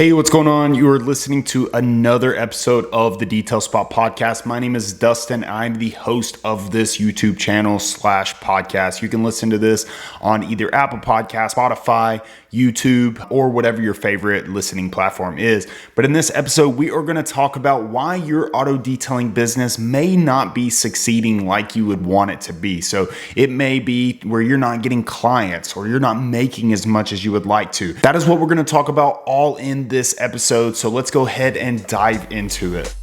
Hey, what's going on? You are listening to another episode of the Detail Spot podcast. My name is Dustin. I'm the host of this YouTube channel / podcast. You can listen to this on either Apple Podcasts, Spotify, YouTube, or whatever your favorite listening platform is. But in this episode, we are going to talk about why your auto detailing business may not be succeeding like you would want it to be. So it may be where you're not getting clients or you're not making as much as you would like to. That is what we're going to talk about all in this episode. So let's go ahead and dive into it.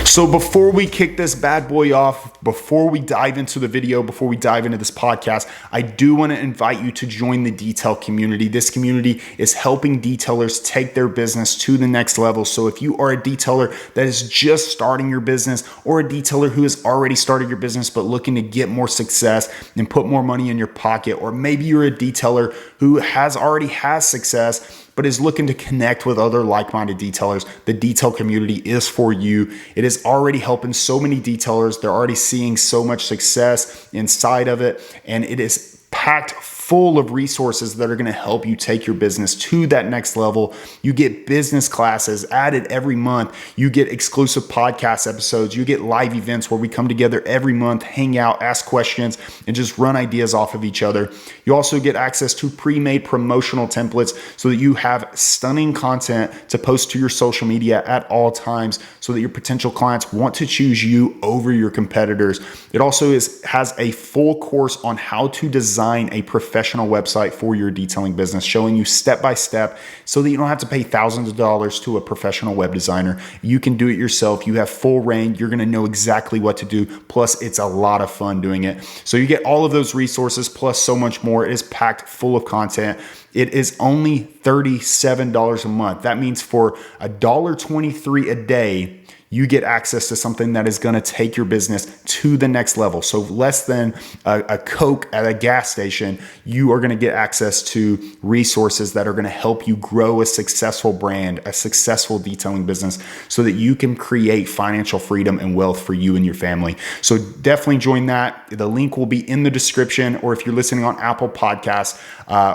So before we kick this bad boy off, before we dive into the video, before we dive into this podcast, I do want to invite you to join the detail community. This community is helping detailers take their business to the next level. So if you are a detailer that is just starting your business, or a detailer who has already started your business but looking to get more success and put more money in your pocket, or maybe you're a detailer who already has success but is looking to connect with other like-minded detailers, the detail community is for you. It is already helping so many detailers. They're already seeing so much success inside of it, and it is packed full of resources that are going to help you take your business to that next level. You get business classes added every month. You get exclusive podcast episodes. You get live events where we come together every month, hang out, ask questions, and just run ideas off of each other. You also get access to pre-made promotional templates so that you have stunning content to post to your social media at all times so that your potential clients want to choose you over your competitors. It also has a full course on how to design a professional website for your detailing business, showing you step by step so that you don't have to pay thousands of dollars to a professional web designer. You can do it yourself. You have full reign. You're going to know exactly what to do. Plus, it's a lot of fun doing it. So you get all of those resources plus so much more. It is packed full of content. It is only $37 a month. That means for $1.23 a day, you get access to something that is going to take your business to the next level. So less than a Coke at a gas station, you are going to get access to resources that are going to help you grow a successful brand, a successful detailing business, so that you can create financial freedom and wealth for you and your family. So definitely join that. The link will be in the description, or if you're listening on Apple Podcasts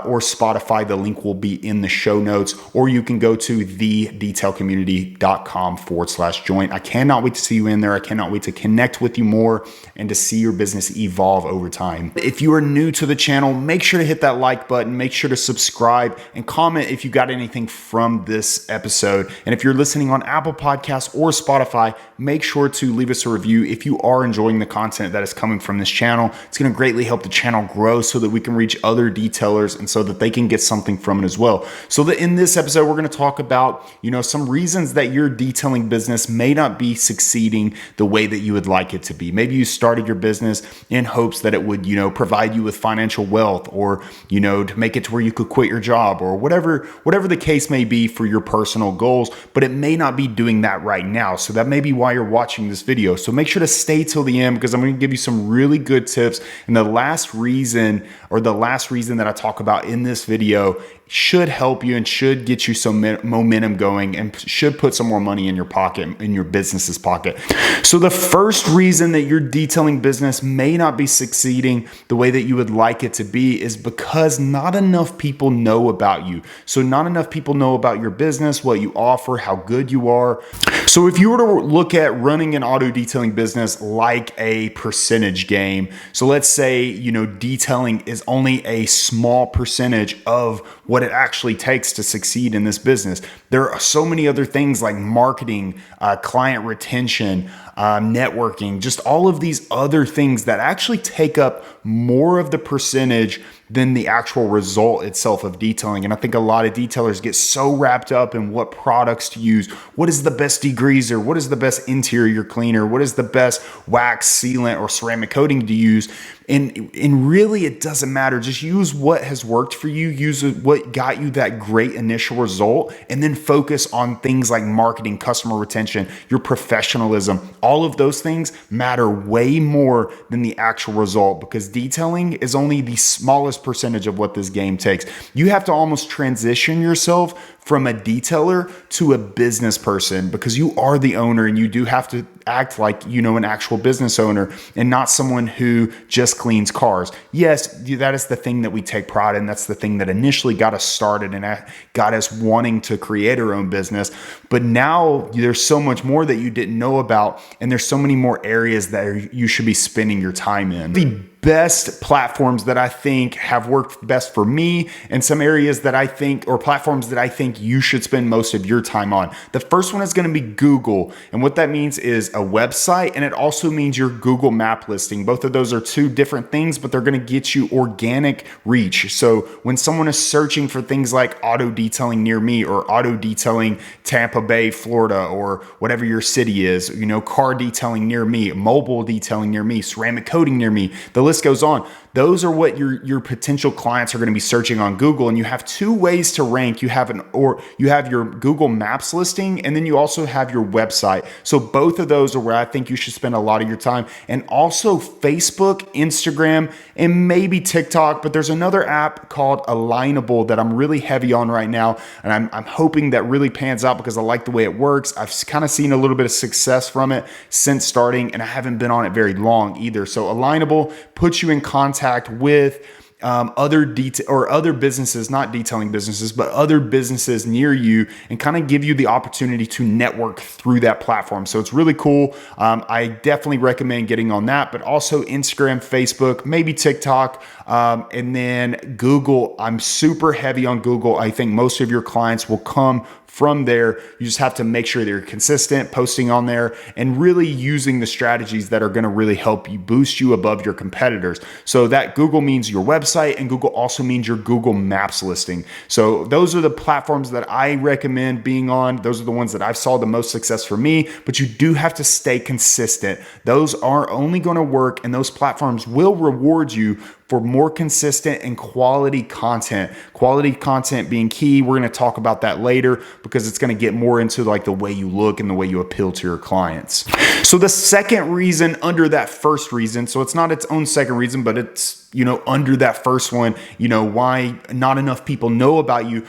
or Spotify, the link will be in the show notes, or you can go to thedetailcommunity.com/join. I cannot wait to see you in there. I cannot wait to connect with you more and to see your business evolve over time. If you are new to the channel, make sure to hit that like button, make sure to subscribe, and comment if you got anything from this episode. And if you're listening on Apple Podcasts or Spotify, make sure to leave us a review if you are enjoying the content that is coming from this channel. It's going to greatly help the channel grow so that we can reach other detailers and so that they can get something from it as well. So that in this episode, we're going to talk about, some reasons that your detailing business may not be succeeding the way that you would like it to be. Maybe you started your business in hopes that it would, provide you with financial wealth, or, to make it to where you could quit your job, or whatever the case may be for your personal goals, but it may not be doing that right now. So that may be why you're watching this video. So make sure to stay till the end, because I'm going to give you some really good tips. And the last reason that I talk about in this video should help you and should get you some momentum going and should put some more money in your pocket, in your business's pocket. So the first reason that your detailing business may not be succeeding the way that you would like it to be is because not enough people know about you. So not enough people know about your business, what you offer, how good you are. So if you were to look at running an auto detailing business like a percentage game, so let's say, detailing is only a small percentage of what it actually takes to succeed in this business. There are so many other things like marketing, client retention, networking, just all of these other things that actually take up more of the percentage than the actual result itself of detailing. And I think a lot of detailers get so wrapped up in what products to use. What is the best degreaser? What is the best interior cleaner? What is the best wax, sealant, or ceramic coating to use? And really, it doesn't matter. Just use what has worked for you. Use what got you that great initial result, and then focus on things like marketing, customer retention, your professionalism, All of those things matter way more than the actual result, because detailing is only the smallest percentage of what this game takes. You have to almost transition yourself from a detailer to a business person, because you are the owner and you do have to act like, an actual business owner and not someone who just cleans cars. Yes, that is the thing that we take pride in. That's the thing that initially got us started and got us wanting to create our own business. But now there's so much more that you didn't know about, and there's so many more areas that you should be spending your time in. The best platforms that I think have worked best for me, and some areas that I think, or platforms that I think you should spend most of your time on. The first one is going to be Google. And what that means is a website, and it also means your Google map listing. Both of those are two different things, but they're going to get you organic reach. So when someone is searching for things like auto detailing near me, or auto detailing Tampa Bay, Florida, or whatever your city is, car detailing near me, mobile detailing near me, ceramic coating near me, the list goes on. Those are what your potential clients are going to be searching on Google. And you have two ways to rank. You have your Google Maps listing, and then you also have your website. So both of those are where I think you should spend a lot of your time. And also Facebook, Instagram, and maybe TikTok. But there's another app called Alignable that I'm really heavy on right now. And I'm hoping that really pans out, because I like the way it works. I've kind of seen a little bit of success from it since starting, and I haven't been on it very long either. So Alignable puts you in contact with other businesses, not detailing businesses, but other businesses near you, and kind of give you the opportunity to network through that platform. So it's really cool. I definitely recommend getting on that, but also Instagram, Facebook, maybe TikTok, and then Google. I'm super heavy on Google. I think most of your clients will come from there. You just have to make sure that you're consistent, posting on there, and really using the strategies that are going to really help you boost you above your competitors. So that Google means your website, and Google also means your Google Maps listing. So those are the platforms that I recommend being on. Those are the ones that I've saw the most success for me, but you do have to stay consistent. Those are only going to work, and those platforms will reward you for more consistent and quality content. Quality content being key. We're going to talk about that later, because it's going to get more into like the way you look and the way you appeal to your clients. So the second reason under that first reason, so it's not its own second reason, but it's, under that first one, why not enough people know about you,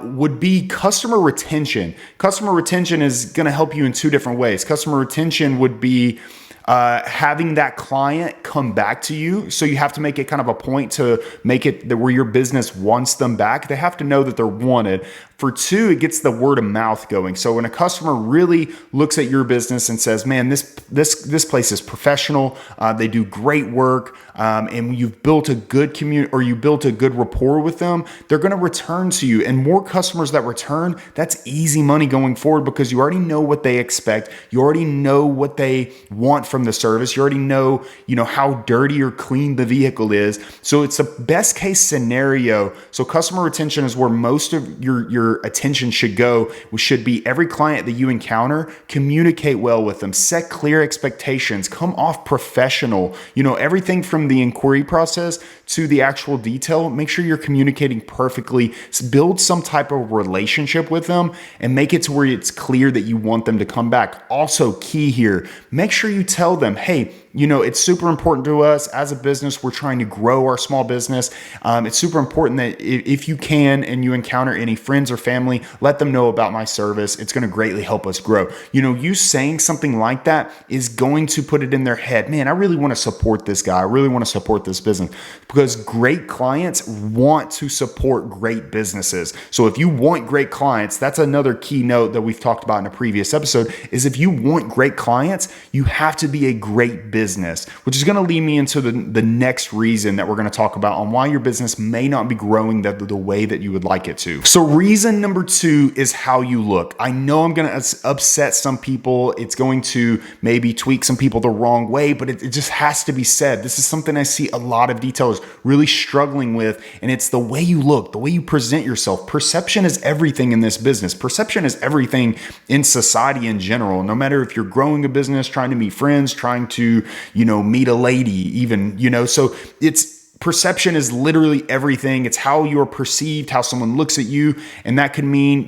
would be customer retention. Customer retention is going to help you in two different ways. Customer retention would be having that client come back to you. So you have to make it kind of a point to make it that where your business wants them back. They have to know that they're wanted. For two, it gets the word of mouth going. So when a customer really looks at your business and says, man, this place is professional, they do great work, and you've built a good community, or you built a good rapport with them, they're going to return to you. And more customers that return, that's easy money going forward, because you already know what they expect. You already know what they want from the service. You already know, how dirty or clean the vehicle is. So it's a best case scenario. So customer retention is where most of your attention should go, which should be every client that you encounter, communicate well with them, set clear expectations, come off professional, everything from the inquiry process to the actual detail. Make sure you're communicating perfectly, build some type of relationship with them, and make it to where it's clear that you want them to come back. Also key here, make sure you tell them, hey, it's super important to us as a business. We're trying to grow our small business. It's super important that if you can and you encounter any friends or family, let them know about my service. It's going to greatly help us grow. You saying something like that is going to put it in their head. Man, I really want to support this guy. I really want to support this business, because great clients want to support great businesses. So if you want great clients, that's another key note that we've talked about in a previous episode, is if you want great clients, you have to be a great business, which is going to lead me into the next reason that we're going to talk about on why your business may not be growing the way that you would like it to. So reason number two is how you look. I know I'm going to upset some people. It's going to maybe tweak some people the wrong way, but it just has to be said. This is something I see a lot of detailers really struggling with, and it's the way you look, the way you present yourself. Perception is everything in this business. Perception is everything in society in general. No matter if you're growing a business, trying to meet friends, trying to, meet a lady even, so it's perception is literally everything. It's how you're perceived, how someone looks at you. And that could mean,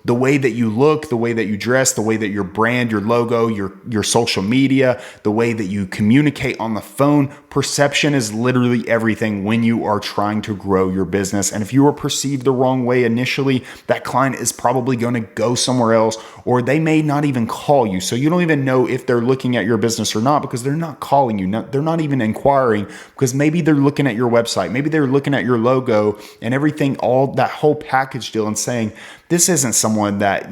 the way that you look, the way that you dress, the way that your brand, your logo, your social media, the way that you communicate on the phone. Perception is literally everything when you are trying to grow your business. And if you are perceived the wrong way initially, that client is probably going to go somewhere else, or they may not even call you. So you don't even know if they're looking at your business or not, because they're not calling you. They're not even inquiring, because maybe they're looking at your website. Maybe they're looking at your logo and everything, all that whole package deal, and saying, this isn't someone that,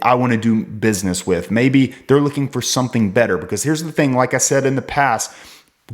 I want to do business with. Maybe they're looking for something better, because here's the thing, like I said in the past,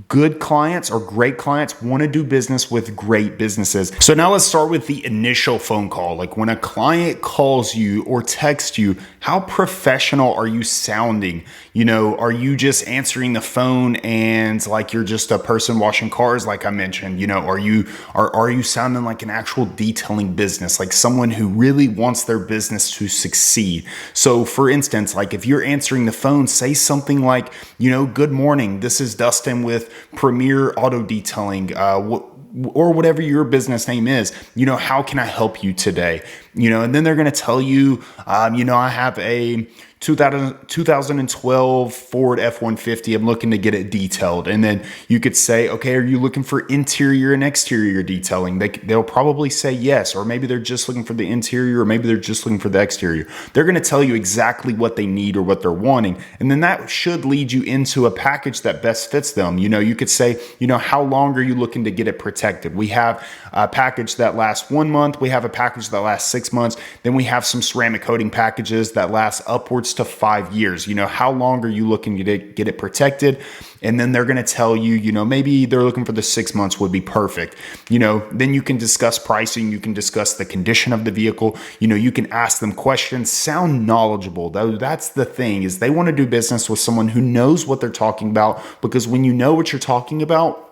good clients or great clients want to do business with great businesses. So now let's start with the initial phone call. Like when a client calls you or texts you, how professional are you sounding? Are you just answering the phone and like you're just a person washing cars, like I mentioned? Are you sounding like an actual detailing business, like someone who really wants their business to succeed? So for instance, like if you're answering the phone, say something like, good morning, this is Dustin with Premier Auto Detailing, or whatever your business name is. How can I help you today? And then they're going to tell you, I have a 2012 Ford F-150. I'm looking to get it detailed. And then you could say, okay, are you looking for interior and exterior detailing? They'll probably say yes, or maybe they're just looking for the interior, or maybe they're just looking for the exterior. They're going to tell you exactly what they need or what they're wanting. And then that should lead you into a package that best fits them. You could say, how long are you looking to get it protected? We have a package that lasts 1 month. We have a package that lasts 6 months. Then we have some ceramic coating packages that last upwards to 5 years. How long are you looking to get it protected? And then they're going to tell you, maybe they're looking for the 6 months would be perfect. Then you can discuss pricing. You can discuss the condition of the vehicle. You can ask them questions, sound knowledgeable. That's the thing, is they want to do business with someone who knows what they're talking about, because when you know what you're talking about,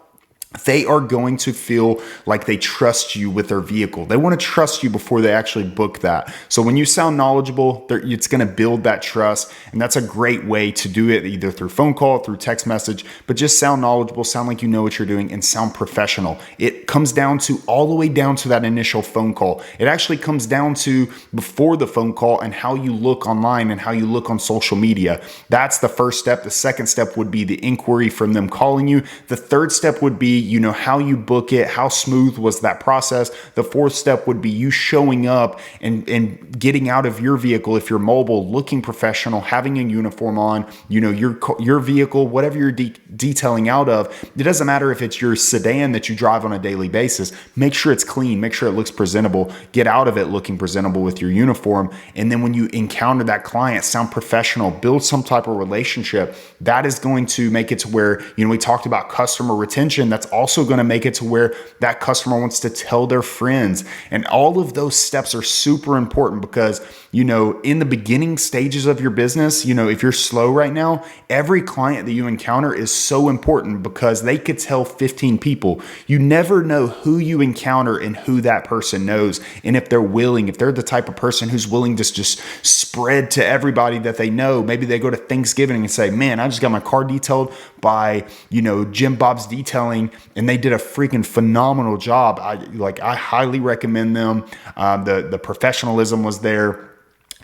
they are going to feel like they trust you with their vehicle. They want to trust you before they actually book that. So when you sound knowledgeable, it's going to build that trust. And that's a great way to do it, either through phone call, through text message, but just sound knowledgeable, sound like you know what you're doing, and sound professional. It comes down to all the way down to that initial phone call. It actually comes down to before the phone call and how you look online and how you look on social media. That's the first step. The second step would be the inquiry from them calling you. The third step would be, how you book it, how smooth was that process. The fourth step would be you showing up and getting out of your vehicle, if you're mobile, looking professional, having a uniform on, your vehicle, whatever you're detailing out of. It doesn't matter if it's your sedan that you drive on a daily basis. Make sure it's clean, make sure it looks presentable, get out of it looking presentable with your uniform. And then when you encounter that client, sound professional, build some type of relationship. That is going to make it to where, we talked about customer retention. That's also going to make it to where that customer wants to tell their friends. And all of those steps are super important, because, in the beginning stages of your business, if you're slow right now, every client that you encounter is so important, because they could tell 15 people. You never know who you encounter and who that person knows. And if they're willing, if they're the type of person who's willing to just spread to everybody that they know, maybe they go to Thanksgiving and say, man, I just got my car detailed by, Jim Bob's Detailing, and they did a freaking phenomenal job. I highly recommend them. The professionalism was there.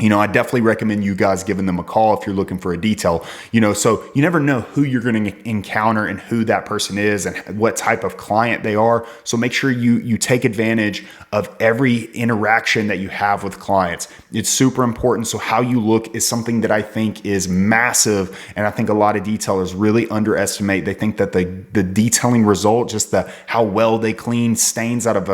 I definitely recommend you guys giving them a call if you're looking for a detail, so you never know who you're going to encounter and who that person is and what type of client they are. So make sure you take advantage of every interaction that you have with clients. It's super important. So how you look is something that I think is massive. And I think a lot of detailers really underestimate. They think that the detailing result, just how well they clean stains out of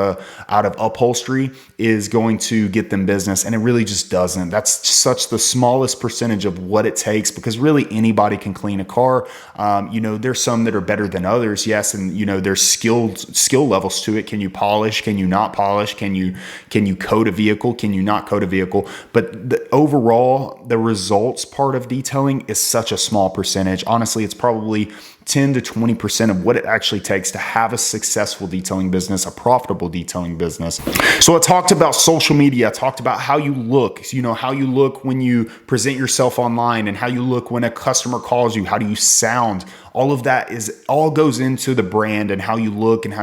upholstery, is going to get them business. And it really just doesn't. That's such the smallest percentage of what it takes, because really anybody can clean a car. There's some that are better than others. Yes. And, there's skill levels to it. Can you polish? Can you not polish? Can you coat a vehicle? Can you not coat a vehicle? But overall, the results part of detailing is such a small percentage. Honestly, it's probably 10 to 20% of what it actually takes to have a successful detailing business, a profitable detailing business. So I talked about social media. I talked about how you look, how you look when you present yourself online, and how you look when a customer calls you. How do you sound All of that all goes into the brand and how you look and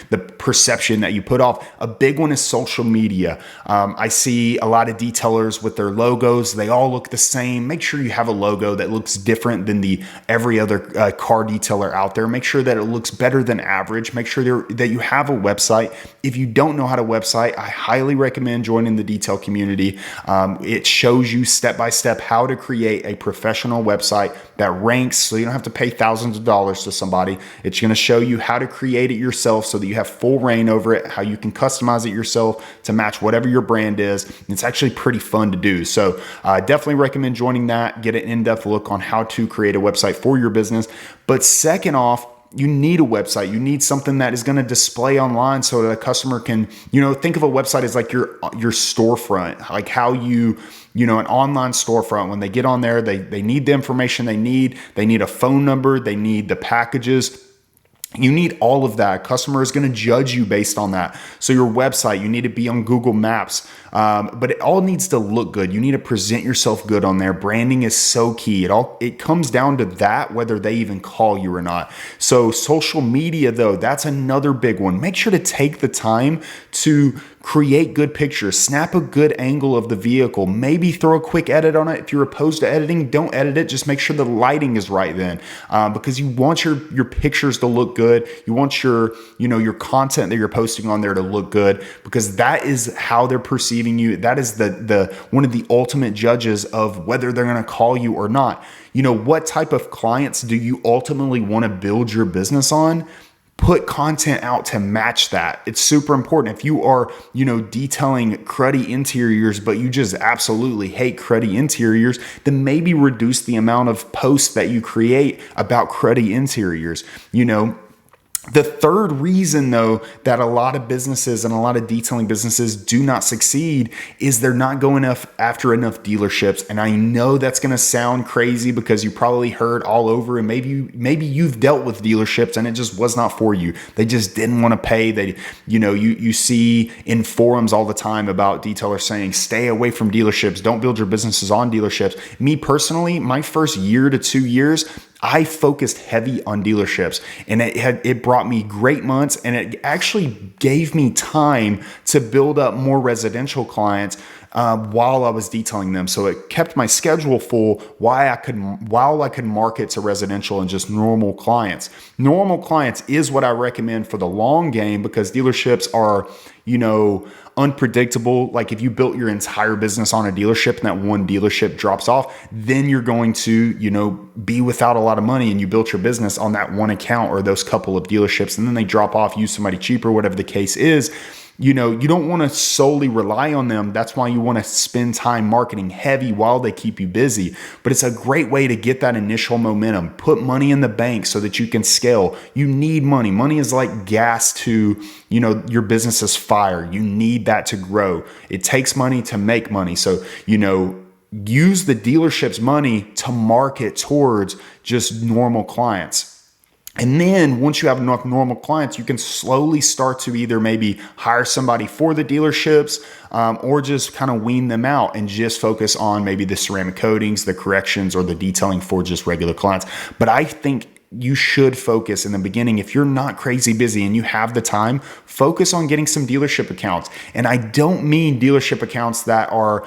the perception that you put off. A big one is social media. I see a lot of detailers with their logos. They all look the same. Make sure you have a logo that looks different than every other car detailer out there. Make sure that it looks better than average. Make sure that you have a website. If you don't know how to website, I highly recommend joining the detail community. It shows you step by step how to create a professional website that ranks, so you don't have to pay thousands of dollars to somebody. It's going to show you how to create it yourself so that you have full reign over it, how you can customize it yourself to match whatever your brand is. It's actually pretty fun to do. So definitely recommend joining that. Get an in-depth look on how to create a website for your business. But second off, you need a website. You need something that is going to display online so that a customer can, think of a website as like your storefront, like how an online storefront. When they get on there, they need the information they need. They need a phone number. They need the packages. You need all of that. A customer is going to judge you based on that. So your website, you need to be on Google Maps, but it all needs to look good. You need to present yourself good on there. Branding is so key. It comes down to that, whether they even call you or not. So social media, though, that's another big one. Make sure to take the time to create good pictures, snap a good angle of the vehicle, maybe throw a quick edit on it. If you're opposed to editing, don't edit it. Just make sure the lighting is right then, because you want your pictures to look good. You want your content that you're posting on there to look good, because that is how they're perceiving you. That is the one of the ultimate judges of whether they're going to call you or not. What type of clients do you ultimately want to build your business on? Put content out to match that. It's super important. If you are, detailing cruddy interiors, but you just absolutely hate cruddy interiors, then maybe reduce the amount of posts that you create about cruddy interiors. The third reason, though, that a lot of businesses and a lot of detailing businesses do not succeed is they're not going after enough dealerships. And I know that's going to sound crazy because you probably heard all over, and maybe you've dealt with dealerships and it just was not for you. They just didn't want to pay. You see in forums all the time about detailers saying, stay away from dealerships. Don't build your businesses on dealerships. Me personally, my first year to 2 years, I focused heavy on dealerships, and it brought me great months, and it actually gave me time to build up more residential clients while I was detailing them. So it kept my schedule full while I could market to residential and just normal clients. Normal clients is what I recommend for the long game, because dealerships are, unpredictable. Like if you built your entire business on a dealership and that one dealership drops off, then you're going to, be without a lot of money, and you built your business on that one account or those couple of dealerships, and then they drop off, use somebody cheaper, whatever the case is. You don't want to solely rely on them. That's why you want to spend time marketing heavy while they keep you busy. But it's a great way to get that initial momentum. Put money in the bank so that you can scale. You need money. Money is like gas to, your business's fire. You need that to grow. It takes money to make money. So, use the dealership's money to market towards just normal clients. And then once you have enough normal clients, you can slowly start to either maybe hire somebody for the dealerships, or just kind of wean them out and just focus on maybe the ceramic coatings, the corrections, or the detailing for just regular clients. But I think you should focus in the beginning. If you're not crazy busy and you have the time, focus on getting some dealership accounts. And I don't mean dealership accounts that are,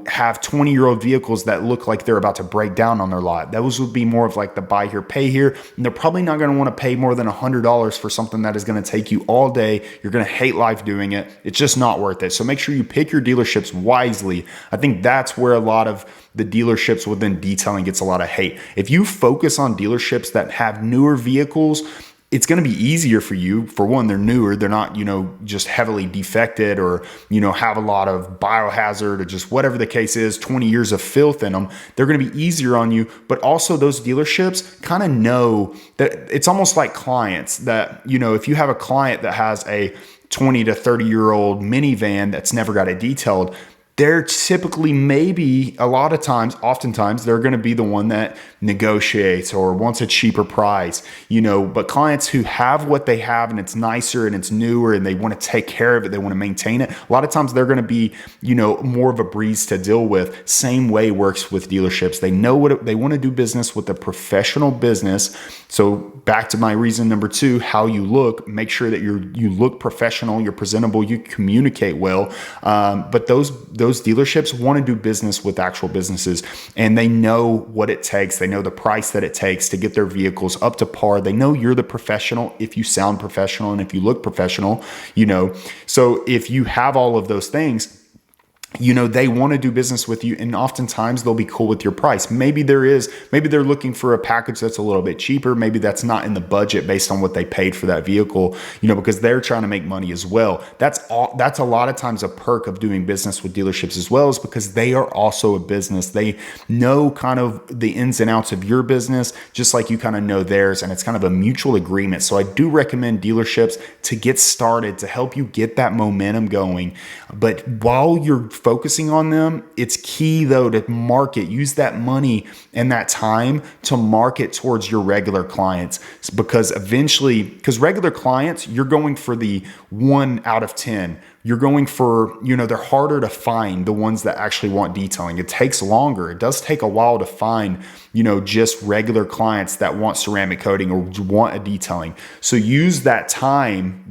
have 20-year-old vehicles that look like they're about to break down on their lot. Those would be more of like the buy here, pay here. And they're probably not going to want to pay more than $100 for something that is going to take you all day. You're going to hate life doing it. It's just not worth it. So make sure you pick your dealerships wisely. I think that's where a lot of the dealerships within detailing gets a lot of hate. If you focus on dealerships that have newer vehicles, it's going to be easier for you. For one, they're newer. They're not, just heavily defected or, have a lot of biohazard or just whatever the case is, 20 years of filth in them. They're going to be easier on you. But also those dealerships kind of know that it's almost like clients that, if you have a client that has a 20 to 30-year-old minivan that's never got it detailed, they're typically, maybe a lot of times, oftentimes, they're going to be the one that negotiates or wants a cheaper price, but clients who have what they have and it's nicer and it's newer and they want to take care of it, they want to maintain it, a lot of times they're going to be, more of a breeze to deal with. Same way works with dealerships. They know what they want to do business with a professional business. So back to my reason number 2, how you look, make sure that you look professional, you're presentable, you communicate well. But those dealerships want to do business with actual businesses, and they know what it takes. They know the price that it takes to get their vehicles up to par. They know you're the professional if you sound professional and if you look professional, So if you have all of those things, they want to do business with you, and oftentimes they'll be cool with your price. Maybe they're looking for a package that's a little bit cheaper. Maybe that's not in the budget based on what they paid for that vehicle, because they're trying to make money as well. That's a lot of times a perk of doing business with dealerships as well, is because they are also a business. They know kind of the ins and outs of your business, just like you kind of know theirs, and it's kind of a mutual agreement. So I do recommend dealerships to get started, to help you get that momentum going. But while you're focusing on them, it's key though to use that money and that time to market towards your regular clients, because regular clients, you're going for the 1 out of 10. You're going for, they're harder to find, the ones that actually want detailing. It takes longer. It does take a while to find, just regular clients that want ceramic coating or want a detailing. So use that time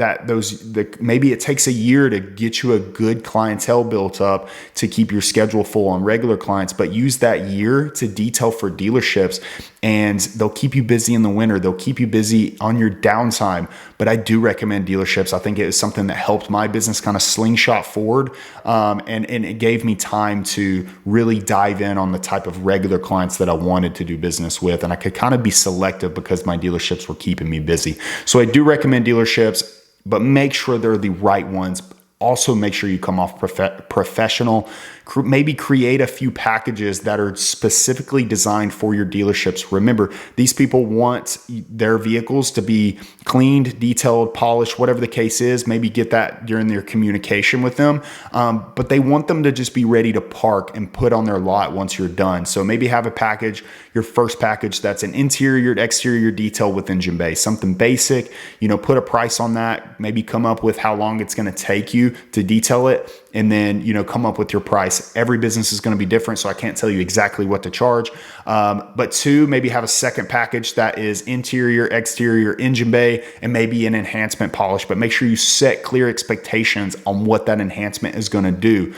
maybe it takes a year to get you a good clientele built up to keep your schedule full on regular clients, but use that year to detail for dealerships, and they'll keep you busy in the winter. They'll keep you busy on your downtime. But I do recommend dealerships. I think it was something that helped my business kind of slingshot forward. And it gave me time to really dive in on the type of regular clients that I wanted to do business with. And I could kind of be selective because my dealerships were keeping me busy. So I do recommend dealerships, but make sure they're the right ones. Also, make sure you come off professional. Maybe create a few packages that are specifically designed for your dealerships. Remember, these people want their vehicles to be cleaned, detailed, polished, whatever the case is. Maybe get that during their communication with them. But they want them to just be ready to park and put on their lot once you're done. So maybe have a package, your first package, that's an interior, exterior detail with engine bay, something basic. Put a price on that. Maybe come up with how long it's going to take you to detail it, and then come up with your price. Every business is going to be different, so I can't tell you exactly what to charge. But 2, maybe have a second package that is interior, exterior, engine bay, and maybe an enhancement polish. But make sure you set clear expectations on what that enhancement is going to do,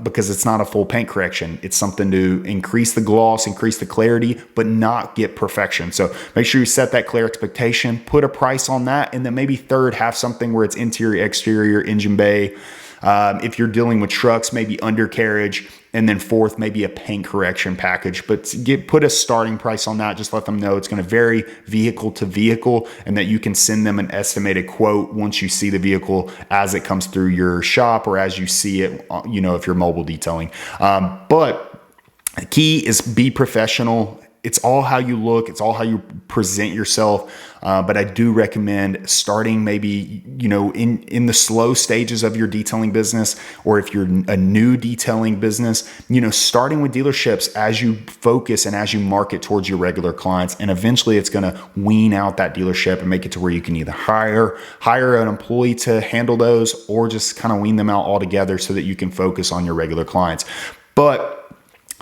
because it's not a full paint correction. It's something to increase the gloss, increase the clarity, but not get perfection. So make sure you set that clear expectation, put a price on that, and then maybe 3rd, have something where it's interior, exterior, engine bay. If you're dealing with trucks, maybe undercarriage, and then 4th, maybe a paint correction package. But put a starting price on that. Just let them know it's going to vary vehicle to vehicle, and that you can send them an estimated quote once you see the vehicle as it comes through your shop, or as you see it, if you're mobile detailing. But the key is be professional. It's all how you look. It's all how you present yourself. But I do recommend starting maybe, in the slow stages of your detailing business, or if you're a new detailing business, starting with dealerships as you focus and as you market towards your regular clients. And eventually it's going to wean out that dealership and make it to where you can either hire an employee to handle those, or just kind of wean them out altogether so that you can focus on your regular clients. But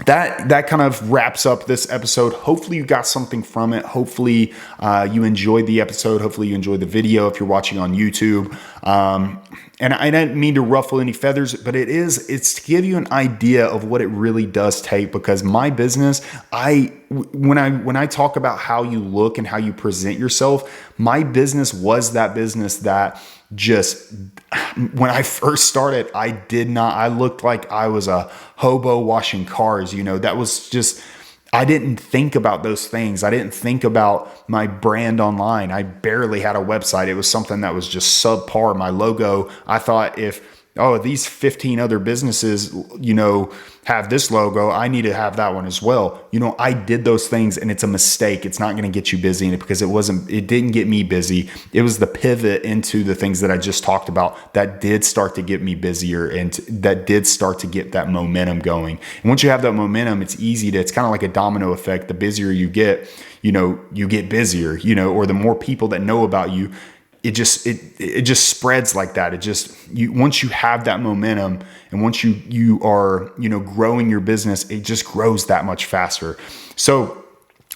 that kind of wraps up this episode. Hopefully you got something from it. Hopefully you enjoyed the episode. Hopefully you enjoyed the video if you're watching on YouTube. And I didn't mean to ruffle any feathers, but it's to give you an idea of what it really does take, because my business, when I talk about how you look and how you present yourself, my business was that business that just, when I first started, I looked like I was a hobo washing cars. That was just, I didn't think about those things. I didn't think about my brand online. I barely had a website. It was something that was just subpar. My logo, I thought if oh, these 15 other businesses, have this logo. I need to have that one as well. I did those things, and it's a mistake. It's not going to get you busy, because it didn't get me busy. It was the pivot into the things that I just talked about that did start to get me busier, and that did start to get that momentum going. And once you have that momentum, it's kind of like a domino effect. The busier you get, you get busier, or the more people that know about you, it just spreads like that. Once you have that momentum, and once you are, growing your business, it just grows that much faster. So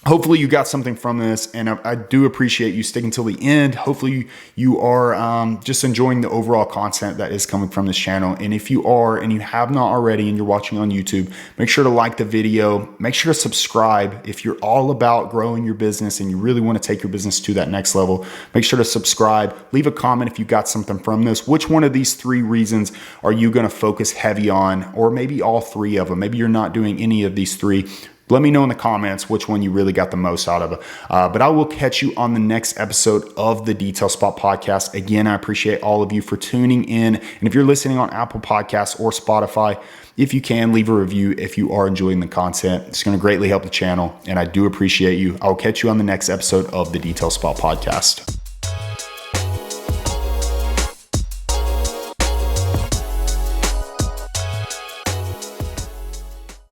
hopefully you got something from this, and I do appreciate you sticking till the end. Hopefully you are just enjoying the overall content that is coming from this channel. And if you are, and you have not already, and you're watching on YouTube, make sure to like the video. Make sure to subscribe if you're all about growing your business and you really want to take your business to that next level. Make sure to subscribe. Leave a comment if you got something from this. Which one of these 3 reasons are you going to focus heavy on? Or maybe all 3 of them. Maybe you're not doing any of these 3. Let me know in the comments which one you really got the most out of. But I will catch you on the next episode of the Detail Spot podcast. Again, I appreciate all of you for tuning in. And if you're listening on Apple Podcasts or Spotify, if you can, leave a review if you are enjoying the content. It's going to greatly help the channel, and I do appreciate you. I'll catch you on the next episode of the Detail Spot podcast.